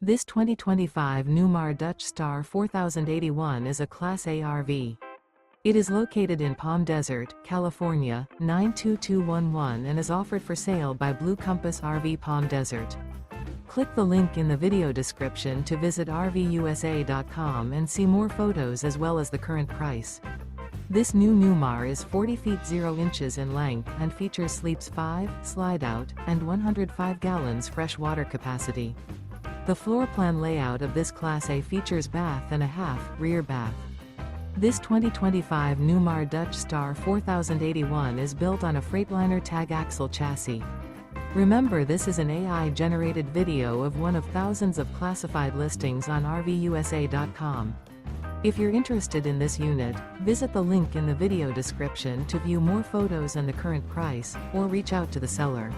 This 2025 Newmar Dutch Star 4081 is a Class A RV. It is located in Palm Desert, California, 92211 and is offered for sale by Blue Compass RV Palm Desert. Click the link in the video description to visit RVUSA.com and see more photos as well as the current price. This new Newmar is 40 feet 0 inches in length and features sleeps 5, Slideout, and 105 gallons fresh water capacity. The floor plan layout of this Class A features bath and a half, rear bath. This 2025 Newmar Dutch Star 4081 is built on a Freightliner Tag Axle chassis. Remember, this is an AI-generated video of one of thousands of classified listings on RVUSA.com. If you're interested in this unit, visit the link in the video description to view more photos and the current price, or reach out to the seller.